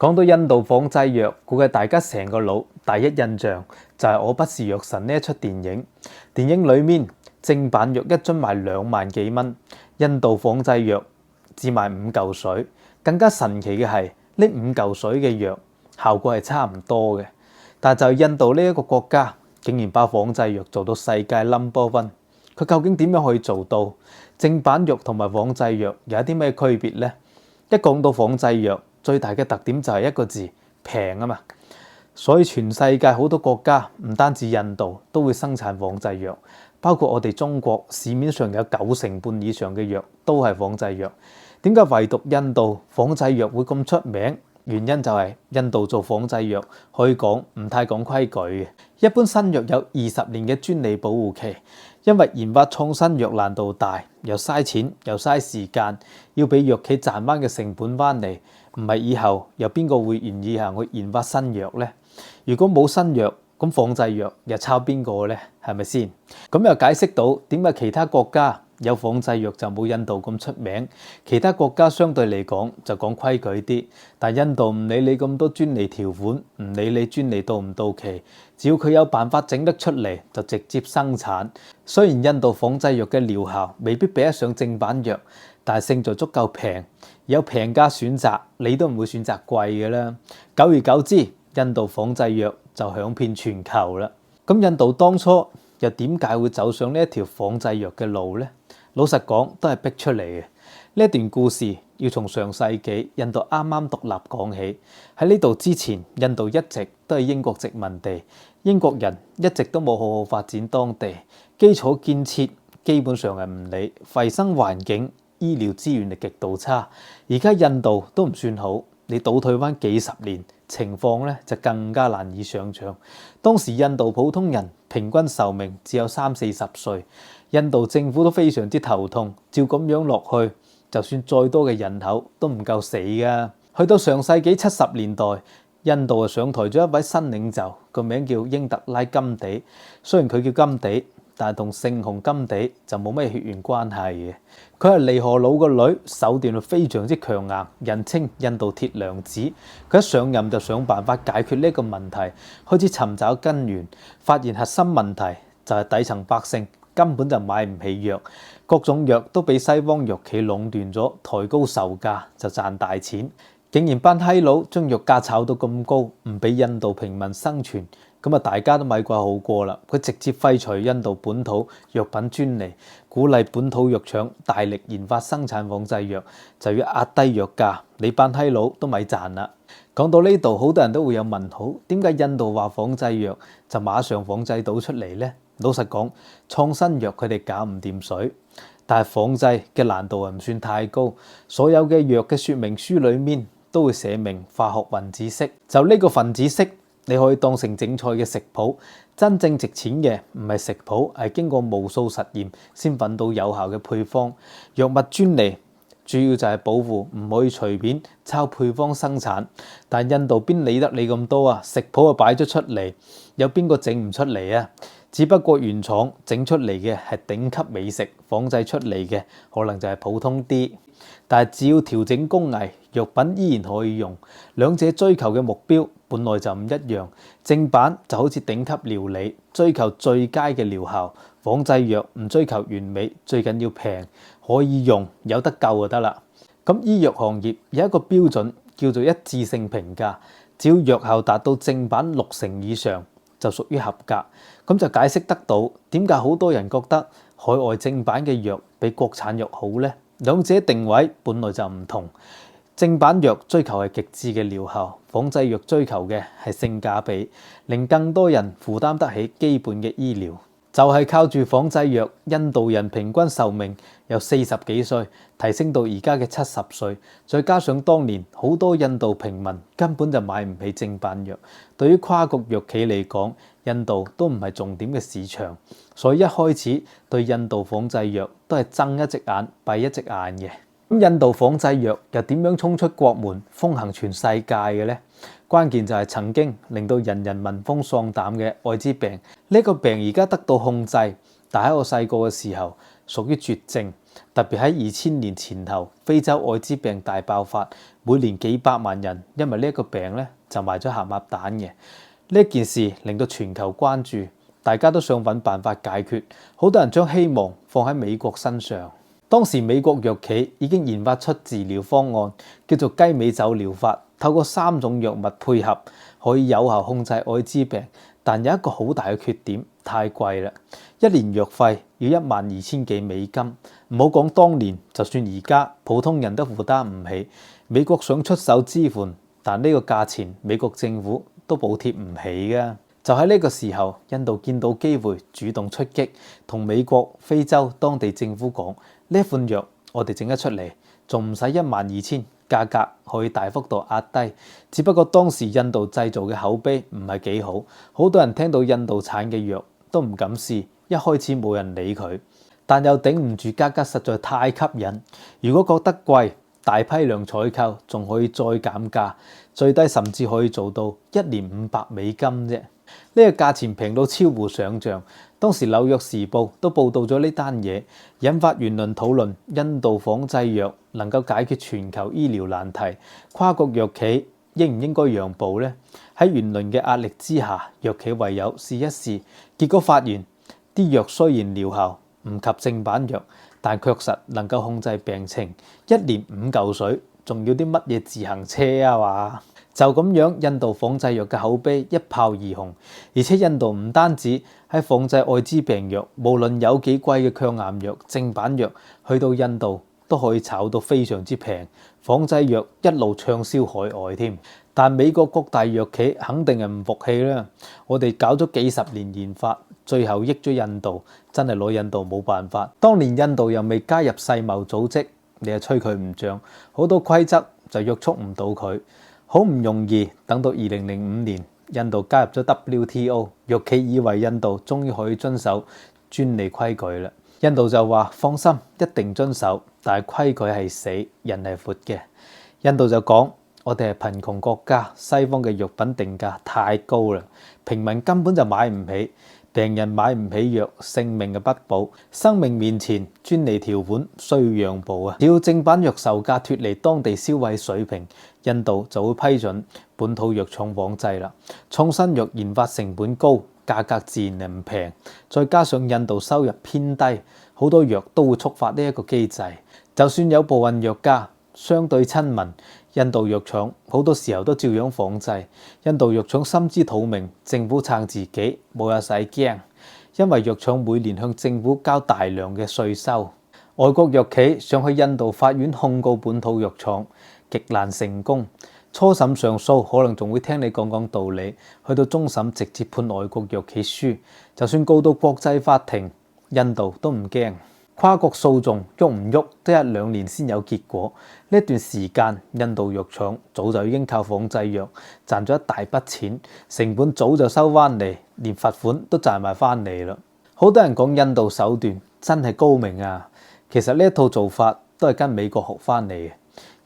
講到印度仿製藥，估計大家成個腦第一印象就係我不是藥神呢一出電影。電影裡面正版藥一樽賣2萬幾蚊，印度仿製藥只賣5嚿水。更加神奇嘅係呢5嚿水嘅藥效果係差唔多嘅，但就印度呢一個國家竟然把仿製藥做到世界 No.1，佢究竟點樣可以做到？正版藥同埋仿製藥有啲咩區別呢？一講到仿製藥，最大嘅特點就係一個字，平啊嘛，所以全世界好多國家唔單止印度都會生產仿製藥，包括我哋中國市面上有90%以上嘅藥都係仿製藥。點解唯獨印度仿製藥會咁出名？原因就係印度做仿製藥可以講唔太講規矩嘅，一般新藥有20年嘅專利保護期，因為研發創新藥難度大，又嘥錢又嘥時間，要俾藥企賺翻嘅成本翻嚟，唔係以後有邊個會願意去研發新藥呢？如果冇新藥，咁仿製藥又抄邊個呢？係咪先？咁又解釋到點解其他國家有仿製藥就冇印度咁出名，其他國家相對嚟講就講規矩啲，但印度唔理你咁多專利條款，唔理你專利到唔到期，只要佢有辦法整得出嚟就直接生產。雖然印度仿製藥嘅療效未必比得上正版藥，但係勝在足夠平，有平價選擇，你都唔會選擇貴嘅啦。久而久之，印度仿製藥就響遍全球啦。咁印度當初又點解會走上呢一條仿製藥嘅路呢？老實講，都係逼出嚟嘅。呢一段故事要從上世紀印度啱啱獨立講起。喺呢度之前，印度一直都係英國殖民地，英國人一直都冇好好發展當地，基礎建設基本上係唔理，衞生環境、醫療資源係極度差。而家印度都唔算好，你倒退翻幾十年，情況咧就更加難以想像。當時印度普通人平均壽命只有30-40歲，印度政府都非常之頭痛，照咁樣落去，就算再多嘅人口都唔夠死㗎。去到上世紀70年代，印度上台咗一位新領袖，個名叫英特拉甘地。雖然佢叫甘地，但係同聖雄甘地就冇咩血緣關係嘅。佢係尼荷魯個女，手段非常之強硬，人稱印度鐵娘子。佢一上任就想辦法解決呢個問題，開始尋找根源，發現核心問題就係底層百姓根本就買唔起藥，各種藥都俾西方藥企壟斷咗，抬高售價就賺大錢。竟然班閪佬將藥價炒到咁高，唔俾印度平民生存，咁啊大家都咪怪好過啦。佢直接廢除印度本土藥品專利，鼓勵本土藥廠大力研發生產仿製藥，就要壓低藥價，你班閪佬都咪賺啦。講到呢度，好多人都會有問號，點解印度話仿製藥就馬上仿製到出嚟呢？老實講，創新藥佢哋搞唔掂水，但係仿製嘅難度唔算太高，所有嘅藥嘅說明書裡面都會寫明化學分子式，就呢個分子式你可以當成整菜嘅食譜。真正值錢嘅唔係食譜，係經過無數實驗先揾到有效嘅配方。藥物專利主要就係保護唔可以隨便抄配方生產，但印度邊理得你咁多啊？食譜就擺咗出嚟，有邊個整唔出嚟啊？只不過原廠整出嚟嘅係頂級美食，仿製出嚟嘅可能就係普通啲。但係只要調整工藝，藥品依然可以用。兩者追求嘅目標本來就唔一樣。正版就好似頂級料理，追求最佳嘅療效；仿製藥唔追求完美，最緊要平，可以用，有得救就得啦。咁醫藥行業有一個標準叫做一致性評價，只要藥效達到正版60%以上，就屬於合格。咁就解釋得到點解好多人覺得海外正版嘅藥比國產藥好呢？兩者定位本來就唔同，正版藥追求係極致嘅療效，仿製藥追求嘅係性價比，令更多人負擔得起基本嘅醫療。就係靠住仿製藥，印度人平均壽命由40幾歲提升到而家嘅70歲，再加上當年好多印度平民根本就買唔起正版藥，對於跨國藥企嚟講，印度都唔係重點嘅市場，所以一開始對印度仿製藥都係睜一隻眼閉一隻眼嘅。咁印度仿製藥又點樣衝出國門，風行全世界嘅呢？關鍵就係曾經令到人人聞風喪膽嘅愛滋病。呢個病而家得到控制，但喺我細個嘅時候屬於絕症，特別喺2000年前後，非洲愛滋病大爆發，每年幾百萬人因為呢一個病咧就賣咗鹹鴨蛋嘅。呢件事令到全球關注，大家都想揾辦法解決，好多人將希望放喺美國身上。當時美國藥企已經研發出治療方案，叫做雞尾酒療法，透過3種藥物配合，可以有效控制愛滋病。但有一個好大嘅缺點，太貴啦，一年藥費要12000幾美金。唔好講當年，就算而家普通人都負擔唔起。美國想出手支援，但呢個價錢美國政府都補貼唔起㗎。就喺呢個時候，印度見到機會，主動出擊，同美國、非洲當地政府講：呢款藥我哋整得出嚟，仲唔使12000，價格可以大幅度壓低。只不過當時印度製造嘅口碑唔係幾好，好多人聽到印度產嘅藥都唔敢試，一開始冇人理佢，但又頂唔住價格實在太吸引。如果覺得貴，大批量採購仲可以再減價，最低甚至可以做到1年500美金啫。呢個價錢平到超乎想象。當時紐約時報都報導咗呢單嘢，引發輿論討論印度仿製藥能夠解決全球醫療難題，跨國藥企應唔應該讓步呢？喺輿論嘅壓力之下，藥企唯有試一試，結果發現啲藥雖然療效唔及正版藥，但確實能夠控制病情。1年5嚿水，仲要啲乜嘢自行車啊嘛？就咁樣，印度仿製藥嘅口碑一炮而紅，而且印度唔單止喺仿製愛滋病藥，無論有幾貴嘅抗癌藥、正版藥，去到印度都可以炒到非常之平，仿製藥一路暢銷海外添。但美國各大藥企肯定係唔服氣啦，我哋搞咗幾十年研發，最後益咗印度，真係攞印度冇辦法。當年印度又未加入世貿組織，你又吹佢唔漲，好多規則就約束唔到佢。好唔容易等到2005年，印度加入咗 WTO， 藥企以為印度終於可以遵守專利規矩啦。印度就話放心，一定遵守，但係規矩係死，人係闊嘅。印度就講：我哋係貧窮國家，西方嘅藥品定價太高啦，平民根本就買唔起，病人買唔起藥，性命嘅不保。生命面前，專利條款需要讓步啊！只要正版藥售價脫離當地消費水平，印度就會批准本土藥廠仿製啦。創新藥研發成本高，價格自然係唔平，再加上印度收入偏低，好多藥都會觸發呢一個機制。就算有部分藥價相對親民，印度藥廠好多時候都照樣仿製。印度藥廠心知肚明，政府撐自己，冇嘢使驚，因為藥廠每年向政府交大量嘅稅收。外國藥企想去印度法院控告本土藥廠，極難成功。初審上訴可能仲會聽你講講道理，去到終審直接判外國藥企輸。就算告到國際法庭，印度都唔驚。跨國訴訟喐唔喐都1-2年先有結果。呢段時間，印度藥廠早就已經靠仿製藥賺咗一大筆錢，成本早就收翻嚟，連罰款都賺埋翻嚟啦。好多人講印度手段真係高明啊，其實呢一套做法都係跟美國學翻嚟嘅。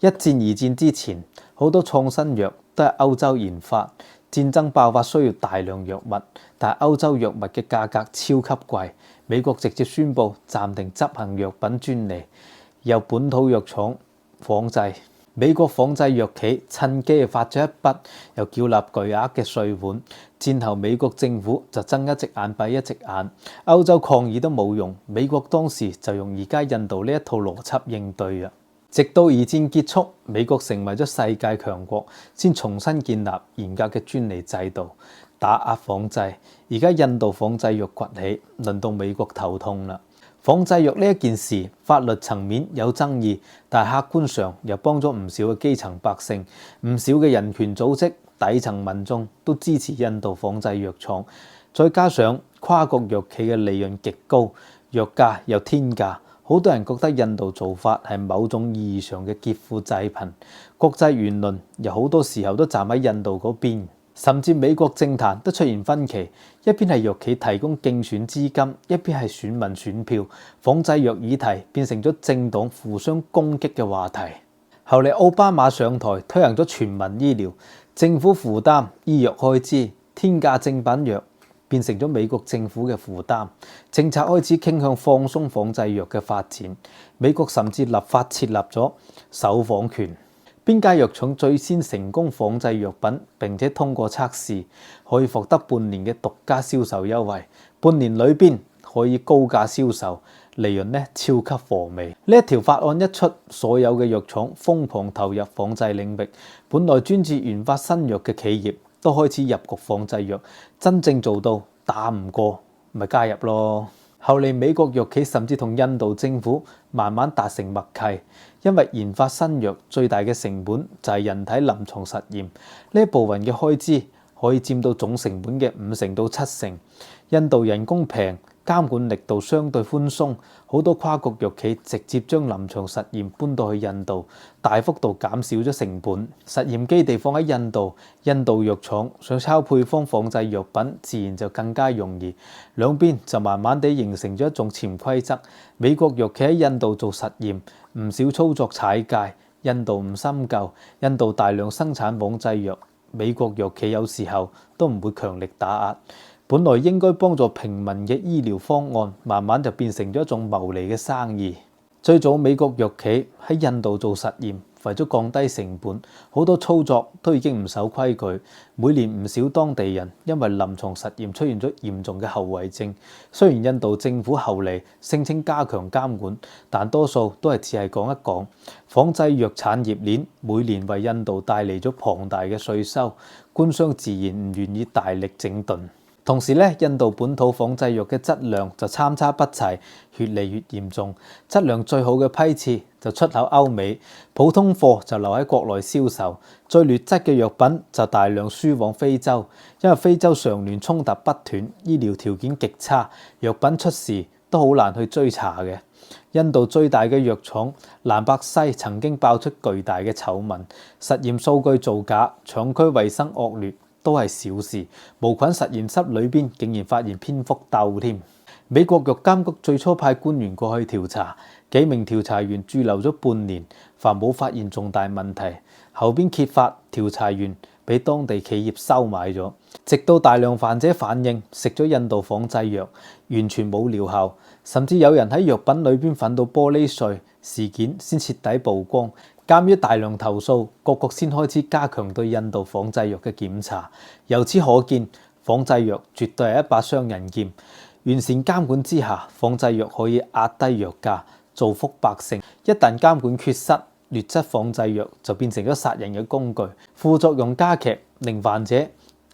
1戰2戰之前，好多創新藥都係歐洲研發，戰爭爆發需要大量藥物，但係歐洲藥物嘅價格超級貴，美國直接宣布暫停執行藥品專利，由本土藥廠仿製。美國仿製藥企趁機發咗一筆，又繳納巨額嘅稅款。戰後美國政府就睜一隻眼閉一隻眼，歐洲抗議都冇用，美國當時就用而家印度呢一套邏輯應對啊。直到2戰結束，美國成為咗世界強國，先重新建立嚴格嘅專利制度，打壓仿製。而家印度仿製藥崛起，輪到美國頭痛啦。仿製藥呢一件事，法律層面有爭議，但係客觀上又幫咗唔少嘅基層百姓，唔少嘅人權組織、底層民眾都支持印度仿製藥廠。再加上跨國藥企嘅利潤極高，藥價又天價。好多人覺得印度做法係某種意義上嘅劫富濟貧，國際輿論又好多時候都站喺印度嗰邊，甚至美國政壇都出現分歧，一邊係藥企提供競選資金，一邊係選民選票，仿製藥議題變成咗政黨互相攻擊嘅話題。後嚟奧巴馬上台推行咗全民醫療，政府負擔醫藥開支，天價正版藥變成咗美國政府嘅負擔，政策開始傾向放鬆仿製藥嘅發展。美國甚至立法設立咗首仿權，邊家藥廠最先成功仿製藥品並且通過測試，可以獲得半年嘅獨家銷售優惠，半年裏邊可以高價銷售，利潤呢超級和味。呢一條法案一出，所有嘅藥廠瘋狂投入仿製領域，本來專注研發新藥嘅企業都開始入局仿製藥，真正做到打唔過咪加入咯。後嚟美國藥企甚至同印度政府慢慢達成默契，因為研發新藥最大嘅成本就係人體臨床實驗，呢一部分嘅開支可以佔到總成本嘅5%到7%。印度人工平，監管力度相對寬鬆，好多跨國藥企直接將臨床實驗搬到去印度，大幅度減少咗成本。實驗基地放喺印度，印度藥廠想抄配方仿製藥品，自然就更加容易。兩邊就慢慢地形成咗一種潛規則。美國藥企喺印度做實驗，唔少操作踩界，印度唔深究，印度大量生產仿製藥，美國藥企有時候都唔會強力打壓。本來應該幫助平民嘅醫療方案，慢慢就變成咗一種牟利嘅生意。最早美國藥企喺印度做實驗，為咗降低成本，好多操作都已經唔守規矩。每年唔少當地人因為臨床實驗出現咗嚴重嘅後遺症。雖然印度政府後嚟聲稱加強監管，但多數都係只係講一講。仿製藥產業鏈每年為印度帶嚟咗龐大嘅稅收，官商自然唔願意大力整頓。同時咧，印度本土仿製藥嘅質量就參差不齊，越嚟越嚴重。質量最好嘅批次就出口歐美，普通貨就留喺國內銷售。最劣質嘅藥品就大量輸往非洲，因為非洲常年衝突不斷，醫療條件極差，藥品出事都好難去追查嘅。印度最大嘅藥廠蘭伯西曾經爆出巨大嘅醜聞，實驗數據造假，廠區衛生惡劣。都係小事，無菌實驗室裏邊竟然發現蝙蝠竇添。美國藥監局最初派官員過去調查，幾名調查員駐留咗半年，凡冇發現重大問題。後邊揭發調查員俾當地企業收買咗，直到大量患者反映食咗印度仿製藥，完全冇療效，甚至有人喺藥品裏邊粉到玻璃碎，事件先徹底曝光。鑑於大量投訴，各國先開始加強對印度仿製藥嘅檢查。由此可見，仿製藥絕對係一把雙刃劍。完善監管之下，仿製藥可以壓低藥價，造福百姓。一旦監管缺失，劣質仿製藥就變成咗殺人嘅工具，副作用加劇，令患者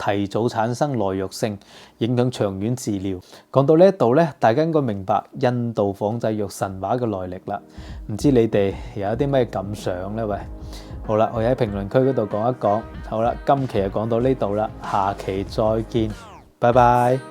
提早產生耐藥性，影響長遠治療。講到呢一度咧，大家應該明白印度仿製藥神話嘅來歷啦。唔知你哋有啲咩感想呢？喂，好啦，我喺評論區嗰度講一講。好啦，今期就講到呢度啦，下期再見，拜拜。